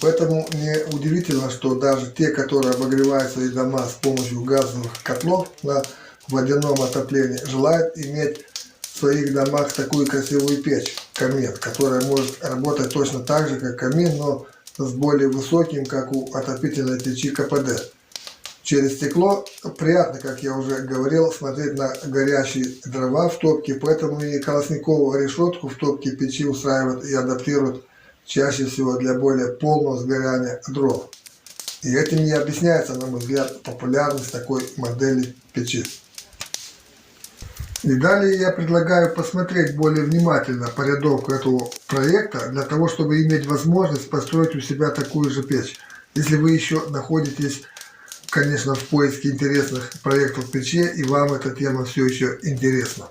Поэтому не удивительно, что даже те, которые обогревают свои дома с помощью газовых котлов на водяном отоплении, желают иметь в своих домах такую красивую печь, камин, которая может работать точно так же, как камин, но с более высоким, как у отопительной печи, КПД. Через стекло приятно, как я уже говорил, смотреть на горящие дрова в топке, поэтому и колосниковую решетку в топке печи устраивают и адаптируют чаще всего для более полного сгорания дров. И этим и объясняется, на мой взгляд, популярность такой модели печи. И далее я предлагаю посмотреть более внимательно порядок этого проекта, для того, чтобы иметь возможность построить у себя такую же печь. Если вы еще находитесь, конечно, в поиске интересных проектов печи, и вам эта тема все еще интересна.